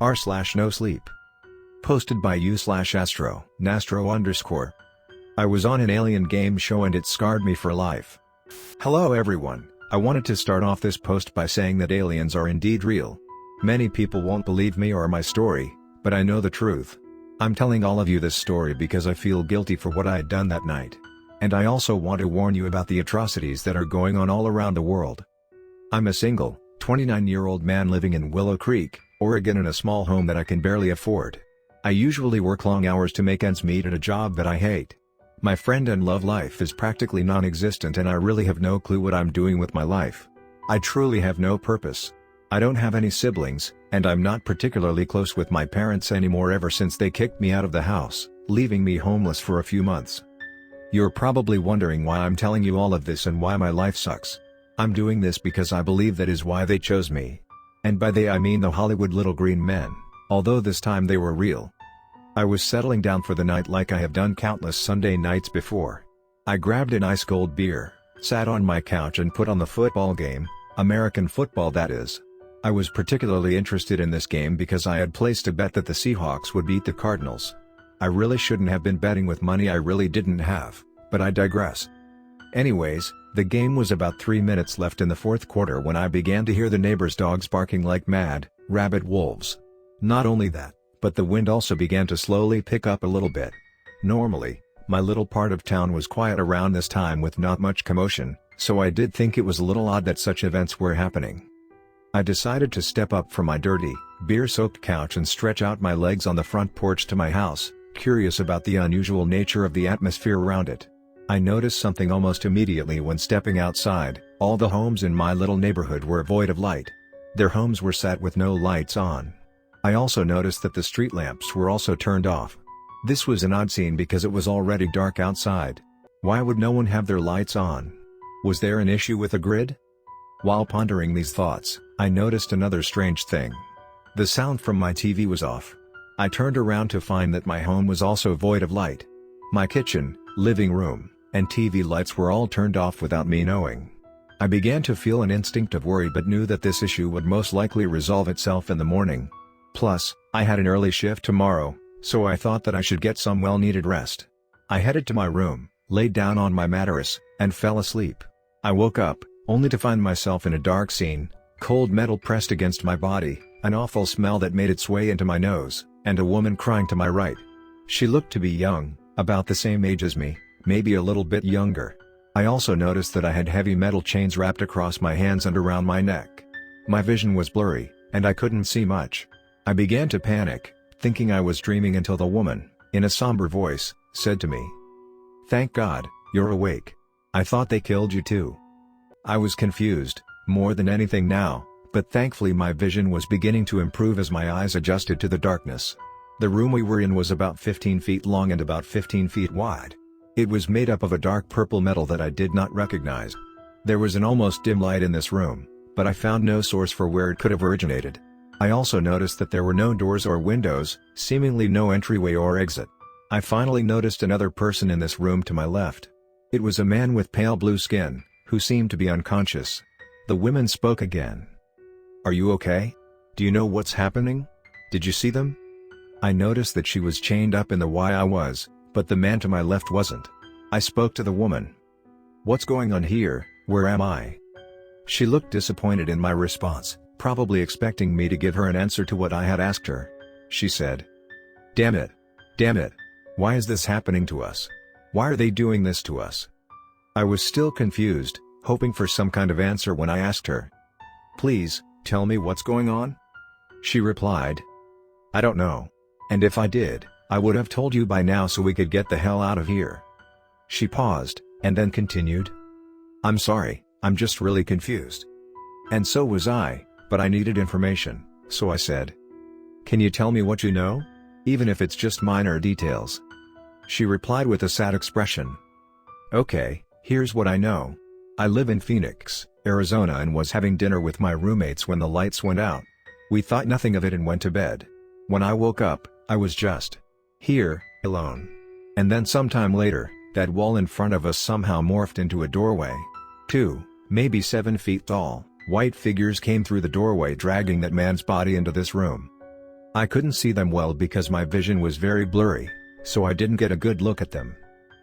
r/NoSleep. Posted by u/Astro, Nastro_. I was on an alien game show and it scarred me for life. Hello everyone, I wanted to start off this post by saying that aliens are indeed real. Many people won't believe me or my story, but I know the truth. I'm telling all of you this story because I feel guilty for what I had done that night. And I also want to warn you about the atrocities that are going on all around the world. I'm a single, 29-year-old man living in Willow Creek, Oregon in a small home that I can barely afford. I usually work long hours to make ends meet at a job that I hate. My friend and love life is practically non-existent and I really have no clue what I'm doing with my life. I truly have no purpose. I don't have any siblings, and I'm not particularly close with my parents anymore ever since they kicked me out of the house, leaving me homeless for a few months. You're probably wondering why I'm telling you all of this and why my life sucks. I'm doing this because I believe that is why they chose me. And by they I mean the Hollywood little green men, although this time they were real. I was settling down for the night like I have done countless Sunday nights before. I grabbed an ice cold beer, sat on my couch and put on the football game, American football that is. I was particularly interested in this game because I had placed a bet that the Seahawks would beat the Cardinals. I really shouldn't have been betting with money I really didn't have, but I digress. Anyways, the game was about 3 minutes left in the fourth quarter when I began to hear the neighbors' dogs barking like mad, rabid wolves. Not only that, but the wind also began to slowly pick up a little bit. Normally, my little part of town was quiet around this time with not much commotion, so I did think it was a little odd that such events were happening. I decided to step up from my dirty, beer-soaked couch and stretch out my legs on the front porch to my house, curious about the unusual nature of the atmosphere around it. I noticed something almost immediately when stepping outside. All the homes in my little neighborhood were void of light. Their homes were sat with no lights on. I also noticed that the street lamps were also turned off. This was an odd scene because it was already dark outside. Why would no one have their lights on? Was there an issue with the grid? While pondering these thoughts, I noticed another strange thing. The sound from my TV was off. I turned around to find that my home was also void of light. My kitchen, living room, and TV lights were all turned off without me knowing. I began to feel an instinct of worry but knew that this issue would most likely resolve itself in the morning. Plus, I had an early shift tomorrow, so I thought that I should get some well-needed rest. I headed to my room, laid down on my mattress, and fell asleep. I woke up, only to find myself in a dark scene, cold metal pressed against my body, an awful smell that made its way into my nose, and a woman crying to my right. She looked to be young, about the same age as me, maybe a little bit younger. I also noticed that I had heavy metal chains wrapped across my hands and around my neck. My vision was blurry, and I couldn't see much. I began to panic, thinking I was dreaming until the woman, in a somber voice, said to me, "Thank God, you're awake. I thought they killed you too." I was confused, more than anything now, but thankfully my vision was beginning to improve as my eyes adjusted to the darkness. The room we were in was about 15 feet long and about 15 feet wide. It was made up of a dark purple metal that I did not recognize. There was an almost dim light in this room, but I found no source for where it could have originated. I also noticed that there were no doors or windows, seemingly no entryway or exit. I finally noticed another person in this room to my left. It was a man with pale blue skin, who seemed to be unconscious. The woman spoke again. "Are you okay? Do you know what's happening? Did you see them?" I noticed that she was chained up in the way I was, but the man to my left wasn't. I spoke to the woman. "What's going on here? Where am I?" She looked disappointed in my response, probably expecting me to give her an answer to what I had asked her. She said, Damn it. Why is this happening to us? Why are they doing this to us?" I was still confused, hoping for some kind of answer when I asked her, "Please, tell me what's going on?" She replied, "I don't know. And if I did, I would have told you by now so we could get the hell out of here." She paused, and then continued, "I'm sorry, I'm just really confused." And so was I, but I needed information, so I said, "Can you tell me what you know? Even if it's just minor details." She replied with a sad expression. "Okay, here's what I know. I live in Phoenix, Arizona and was having dinner with my roommates when the lights went out. We thought nothing of it and went to bed. When I woke up, I was just here, alone. And then sometime later, that wall in front of us somehow morphed into a doorway. 2, maybe 7 feet tall, white figures came through the doorway dragging that man's body into this room. I couldn't see them well because my vision was very blurry, so I didn't get a good look at them.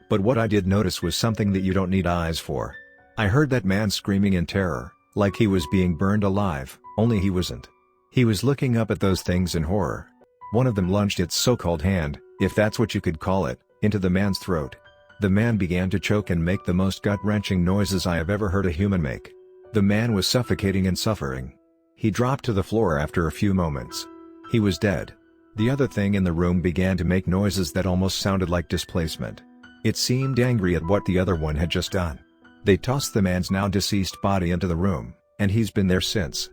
But what I did notice was something that you don't need eyes for. I heard that man screaming in terror, like he was being burned alive, only he wasn't. He was looking up at those things in horror. One of them lunged its so-called hand, if that's what you could call it, into the man's throat. The man began to choke and make the most gut-wrenching noises I have ever heard a human make. The man was suffocating and suffering. He dropped to the floor after a few moments. He was dead. The other thing in the room began to make noises that almost sounded like displacement. It seemed angry at what the other one had just done. They tossed the man's now deceased body into the room, and he's been there since.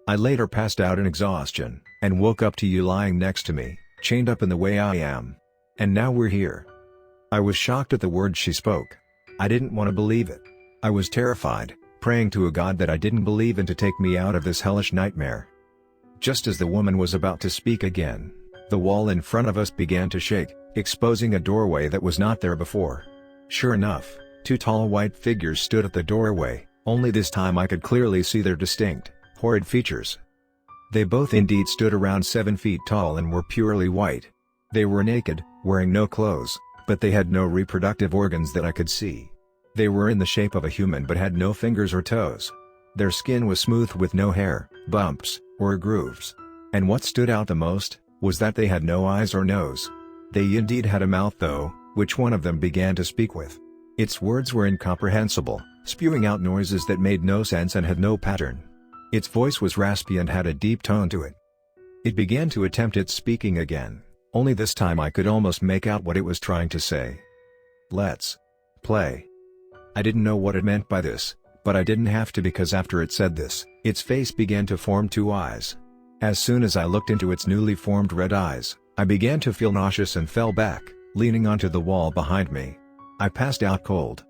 I later passed out in exhaustion, and woke up to you lying next to me, chained up in the way I am. And now we're here. I was shocked at the words she spoke. I didn't want to believe it. I was terrified, praying to a God that I didn't believe in to take me out of this hellish nightmare. Just as the woman was about to speak again, the wall in front of us began to shake, exposing a doorway that was not there before. Sure enough, two tall white figures stood at the doorway, only this time I could clearly see their distinct, horrid features. They both indeed stood around 7 feet tall and were purely white. They were naked, wearing no clothes, but they had no reproductive organs that I could see. They were in the shape of a human but had no fingers or toes. Their skin was smooth with no hair, bumps, or grooves. And what stood out the most, was that they had no eyes or nose. They indeed had a mouth though, which one of them began to speak with. Its words were incomprehensible, spewing out noises that made no sense and had no pattern. Its voice was raspy and had a deep tone to it. It began to attempt its speaking again, only this time I could almost make out what it was trying to say. Let's play. I didn't know what it meant by this, but I didn't have to because after it said this, its face began to form two eyes. As soon as I looked into its newly formed red eyes, I began to feel nauseous and fell back, leaning onto the wall behind me. I passed out cold.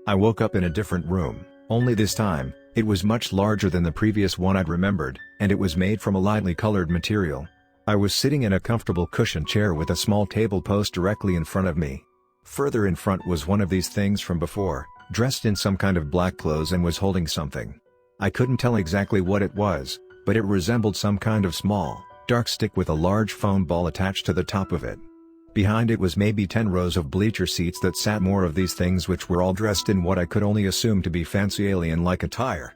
I woke up in a different room, only this time, it was much larger than the previous one I'd remembered, and it was made from a lightly colored material. I was sitting in a comfortable cushioned chair with a small table post directly in front of me. Further in front was one of these things from before, dressed in some kind of black clothes and was holding something. I couldn't tell exactly what it was, but it resembled some kind of small, dark stick with a large foam ball attached to the top of it. Behind it was maybe 10 rows of bleacher seats that sat more of these things which were all dressed in what I could only assume to be fancy alien-like attire.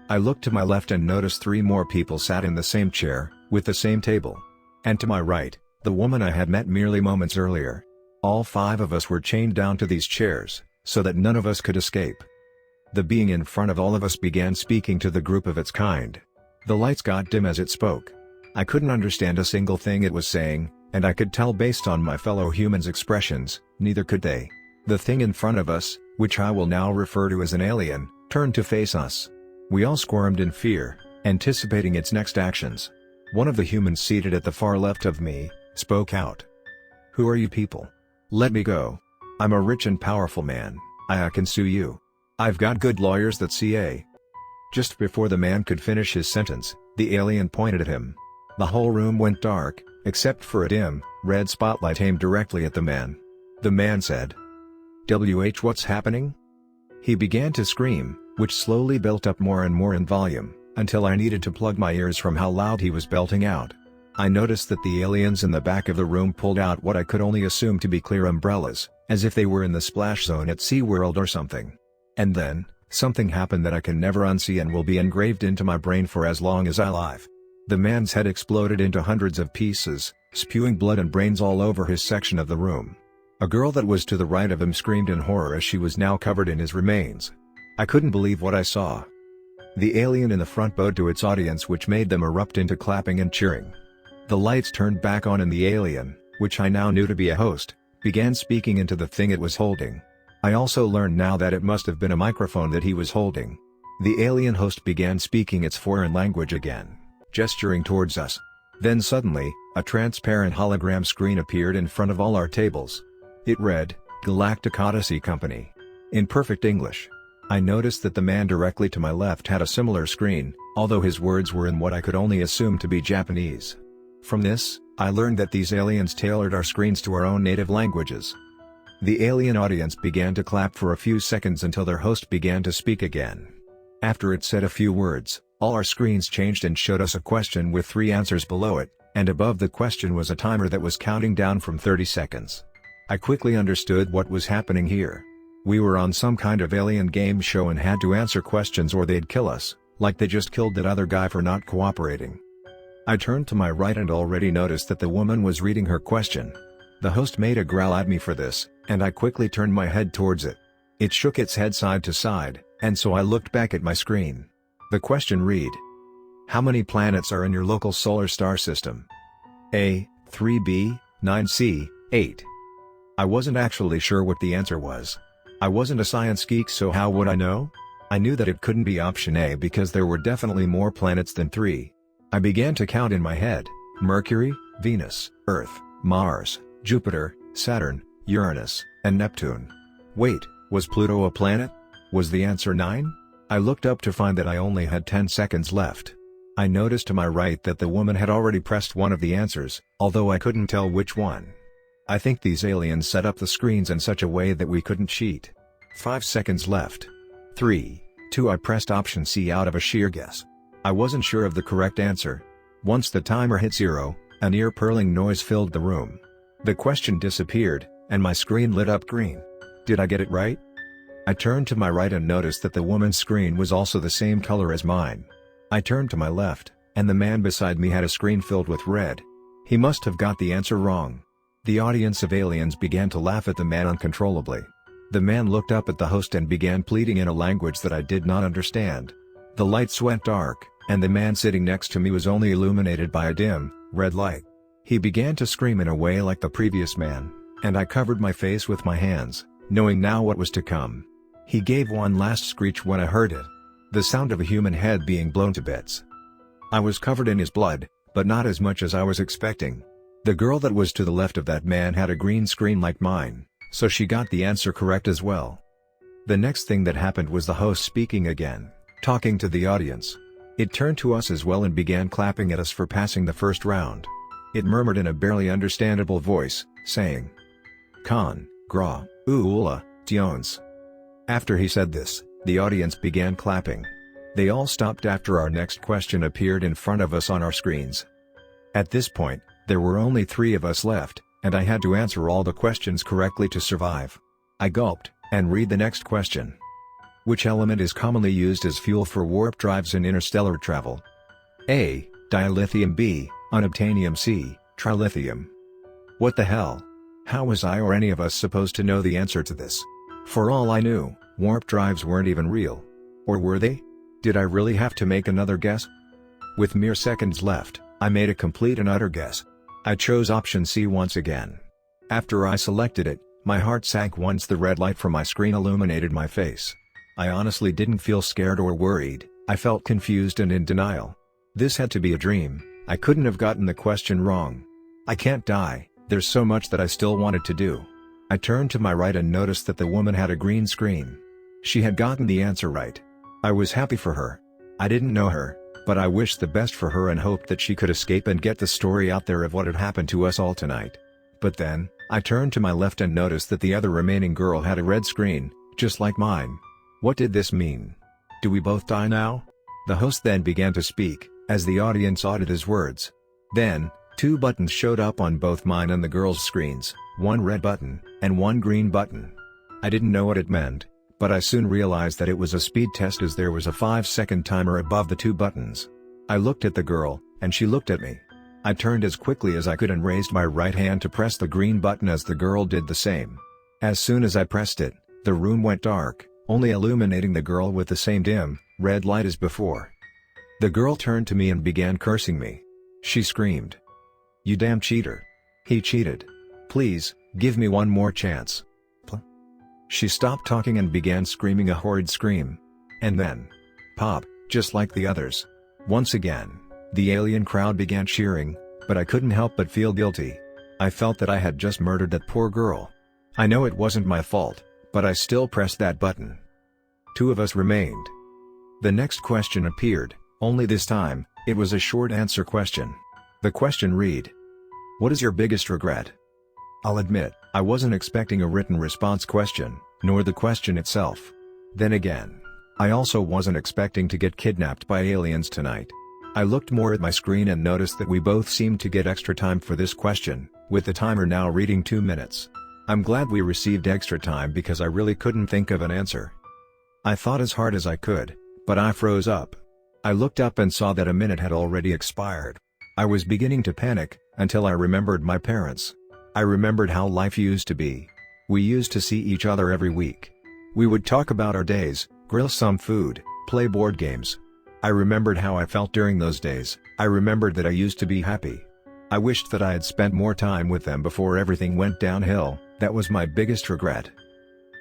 I looked to my left and noticed 3 more people sat in the same chair, with the same table. And to my right, the woman I had met merely moments earlier. All 5 of us were chained down to these chairs, so that none of us could escape. The being in front of all of us began speaking to the group of its kind. The lights got dim as it spoke. I couldn't understand a single thing it was saying, and I could tell based on my fellow humans' expressions, neither could they. The thing in front of us, which I will now refer to as an alien, turned to face us. We all squirmed in fear, anticipating its next actions. One of the humans seated at the far left of me, spoke out. "Who are you people? Let me go. I'm a rich and powerful man, I can sue you. I've got good lawyers that CA." Just before the man could finish his sentence, the alien pointed at him. The whole room went dark, except for a dim, red spotlight aimed directly at the man. The man said, what's happening?" He began to scream, which slowly built up more and more in volume, until I needed to plug my ears from how loud he was belting out. I noticed that the aliens in the back of the room pulled out what I could only assume to be clear umbrellas, as if they were in the splash zone at SeaWorld or something. And then, something happened that I can never unsee and will be engraved into my brain for as long as I live. The man's head exploded into hundreds of pieces, spewing blood and brains all over his section of the room. A girl that was to the right of him screamed in horror as she was now covered in his remains. I couldn't believe what I saw. The alien in the front bowed to its audience, which made them erupt into clapping and cheering. The lights turned back on and the alien, which I now knew to be a host, began speaking into the thing it was holding. I also learned now that it must have been a microphone that he was holding. The alien host began speaking its foreign language again, gesturing towards us. Then suddenly, a transparent hologram screen appeared in front of all our tables. It read, "Galactic Odyssey Company." In perfect English. I noticed that the man directly to my left had a similar screen, although his words were in what I could only assume to be Japanese. From this, I learned that these aliens tailored our screens to our own native languages. The alien audience began to clap for a few seconds until their host began to speak again. After it said a few words, all our screens changed and showed us a question with 3 answers below it, and above the question was a timer that was counting down from 30 seconds. I quickly understood what was happening here. We were on some kind of alien game show and had to answer questions or they'd kill us, like they just killed that other guy for not cooperating. I turned to my right and already noticed that the woman was reading her question. The host made a growl at me for this, and I quickly turned my head towards it. It shook its head side to side, and so I looked back at my screen. The question read: how many planets are in your local solar star system? A. 3b, 9c, 8. I wasn't actually sure what the answer was. I wasn't a science geek, so how would I know? I knew that it couldn't be option A because there were definitely more planets than 3. I began to count in my head: Mercury, Venus, Earth, Mars, Jupiter, Saturn, Uranus, and Neptune. Wait, was Pluto a planet? Was the answer 9? I looked up to find that I only had 10 seconds left. I noticed to my right that the woman had already pressed one of the answers, although I couldn't tell which one. I think these aliens set up the screens in such a way that we couldn't cheat. 5 seconds left. 3, 2. I pressed option C out of a sheer guess. I wasn't sure of the correct answer. Once the timer hit 0, an ear-pearling noise filled the room. The question disappeared, and my screen lit up green. Did I get it right? I turned to my right and noticed that the woman's screen was also the same color as mine. I turned to my left, and the man beside me had a screen filled with red. He must have got the answer wrong. The audience of aliens began to laugh at the man uncontrollably. The man looked up at the host and began pleading in a language that I did not understand. The lights went dark, and the man sitting next to me was only illuminated by a dim, red light. He began to scream in a way like the previous man, and I covered my face with my hands, knowing now what was to come. He gave one last screech when I heard it. The sound of a human head being blown to bits. I was covered in his blood, but not as much as I was expecting. The girl that was to the left of that man had a green screen like mine, so she got the answer correct as well. The next thing that happened was the host speaking again, talking to the audience. It turned to us as well and began clapping at us for passing the first round. It murmured in a barely understandable voice, saying, "Con, gra, oola, tions." After he said this, the audience began clapping. They all stopped after our next question appeared in front of us on our screens. At this point, there were only 3 of us left, and I had to answer all the questions correctly to survive. I gulped, and read the next question. Which element is commonly used as fuel for warp drives in interstellar travel? A. Dilithium. B. Unobtainium. C. Trilithium. What the hell? How was I or any of us supposed to know the answer to this? For all I knew, warp drives weren't even real. Or were they? Did I really have to make another guess? With mere seconds left, I made a complete and utter guess. I chose option C once again. After I selected it, my heart sank once the red light from my screen illuminated my face. I honestly didn't feel scared or worried, I felt confused and in denial. This had to be a dream, I couldn't have gotten the question wrong. I can't die, there's so much that I still wanted to do. I turned to my right and noticed that the woman had a green screen. She had gotten the answer right. I was happy for her. I didn't know her, but I wished the best for her and hoped that she could escape and get the story out there of what had happened to us all tonight. But then, I turned to my left and noticed that the other remaining girl had a red screen, just like mine. What did this mean? Do we both die now? The host then began to speak, as the audience awed at his words. Then, 2 buttons showed up on both mine and the girl's screens, 1 red button, and 1 green button. I didn't know what it meant, but I soon realized that it was a speed test as there was a 5-second timer above the 2 buttons. I looked at the girl, and she looked at me. I turned as quickly as I could and raised my right hand to press the green button as the girl did the same. As soon as I pressed it, the room went dark, only illuminating the girl with the same dim, red light as before. The girl turned to me and began cursing me. She screamed, "You damn cheater. He cheated. Please, give me one more chance." She stopped talking and began screaming a horrid scream. And then, pop, just like the others. Once again, the alien crowd began cheering, but I couldn't help but feel guilty. I felt that I had just murdered that poor girl. I know it wasn't my fault, but I still pressed that button. 2 of us remained. The next question appeared, only this time, it was a short answer question. The question read, "What is your biggest regret?" I'll admit, I wasn't expecting a written response question, nor the question itself. Then again, I also wasn't expecting to get kidnapped by aliens tonight. I looked more at my screen and noticed that we both seemed to get extra time for this question, with the timer now reading 2 minutes. I'm glad we received extra time because I really couldn't think of an answer. I thought as hard as I could, but I froze up. I looked up and saw that a minute had already expired. I was beginning to panic, until I remembered my parents. I remembered how life used to be. We used to see each other every week. We would talk about our days, grill some food, play board games. I remembered how I felt during those days. I remembered that I used to be happy. I wished that I had spent more time with them before everything went downhill. That was my biggest regret.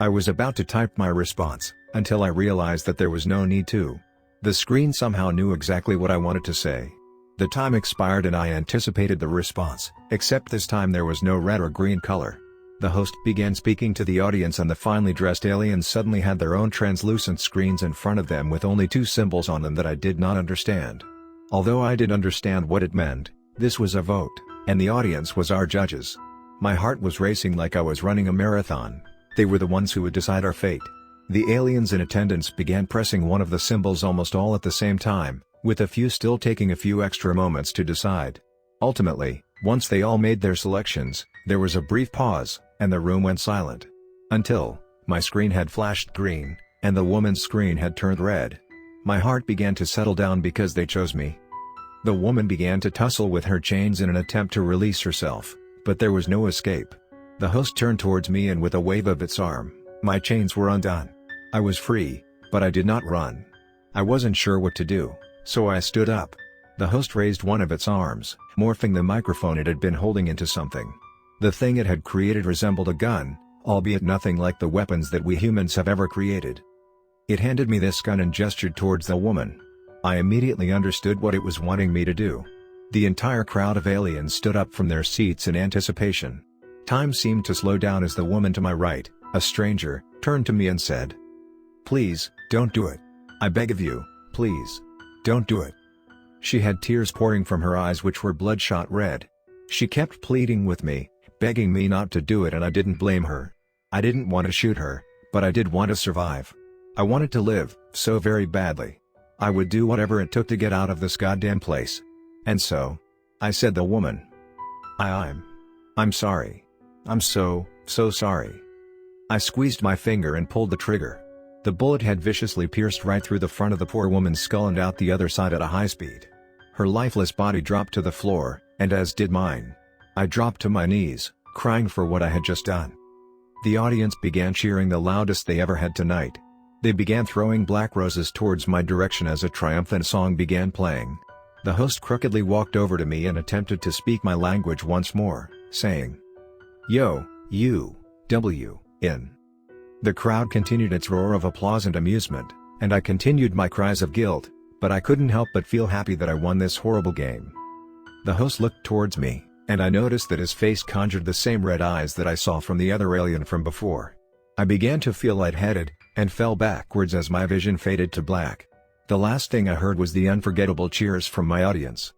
I was about to type my response, until I realized that there was no need to. The screen somehow knew exactly what I wanted to say. The time expired and I anticipated the response, except this time there was no red or green color. The host began speaking to the audience and the finely dressed aliens suddenly had their own translucent screens in front of them with only 2 symbols on them that I did not understand. Although I did understand what it meant, this was a vote, and the audience was our judges. My heart was racing like I was running a marathon. They were the ones who would decide our fate. The aliens in attendance began pressing one of the symbols almost all at the same time, with a few still taking a few extra moments to decide. Ultimately, once they all made their selections, there was a brief pause, and the room went silent. Until, my screen had flashed green, and the woman's screen had turned red. My heart began to settle down because they chose me. The woman began to tussle with her chains in an attempt to release herself, but there was no escape. The host turned towards me and with a wave of its arm, my chains were undone. I was free, but I did not run. I wasn't sure what to do, so I stood up. The host raised one of its arms, morphing the microphone it had been holding into something. The thing it had created resembled a gun, albeit nothing like the weapons that we humans have ever created. It handed me this gun and gestured towards the woman. I immediately understood what it was wanting me to do. The entire crowd of aliens stood up from their seats in anticipation. Time seemed to slow down as the woman to my right, a stranger, turned to me and said, "Please, don't do it. I beg of you, please. Don't do it." She had tears pouring from her eyes which were bloodshot red. She kept pleading with me, begging me not to do it, and I didn't blame her. I didn't want to shoot her, but I did want to survive. I wanted to live, so very badly. I would do whatever it took to get out of this goddamn place. And so, I said, "The woman. I'm sorry. I'm so sorry." I squeezed my finger and pulled the trigger. The bullet had viciously pierced right through the front of the poor woman's skull and out the other side at a high speed. Her lifeless body dropped to the floor, and as did mine. I dropped to my knees, crying for what I had just done. The audience began cheering the loudest they ever had tonight. They began throwing black roses towards my direction as a triumphant song began playing. The host crookedly walked over to me and attempted to speak my language once more, saying, "Yo, you, in." The crowd continued its roar of applause and amusement, and I continued my cries of guilt, but I couldn't help but feel happy that I won this horrible game. The host looked towards me, and I noticed that his face conjured the same red eyes that I saw from the other alien from before. I began to feel lightheaded, and fell backwards as my vision faded to black. The last thing I heard was the unforgettable cheers from my audience.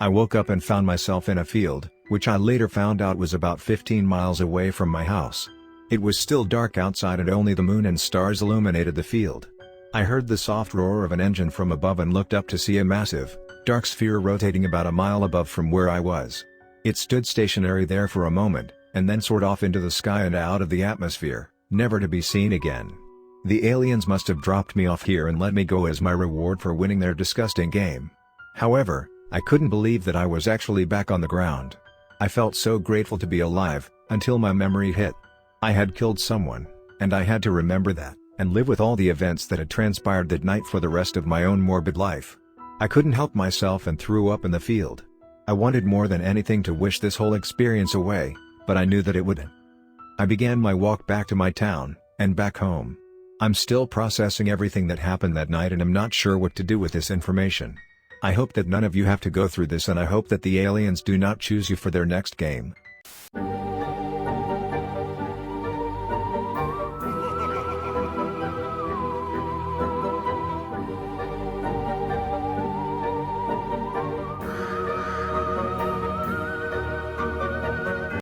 I woke up and found myself in a field, which I later found out was about 15 miles away from my house. It was still dark outside and only the moon and stars illuminated the field. I heard the soft roar of an engine from above and looked up to see a massive, dark sphere rotating about a mile above from where I was. It stood stationary there for a moment, and then soared off into the sky and out of the atmosphere, never to be seen again. The aliens must have dropped me off here and let me go as my reward for winning their disgusting game. However, I couldn't believe that I was actually back on the ground. I felt so grateful to be alive, until my memory hit. I had killed someone, and I had to remember that, and live with all the events that had transpired that night for the rest of my own morbid life. I couldn't help myself and threw up in the field. I wanted more than anything to wish this whole experience away, but I knew that it wouldn't. I began my walk back to my town, and back home. I'm still processing everything that happened that night and I'm not sure what to do with this information. I hope that none of you have to go through this, and I hope that the aliens do not choose you for their next game.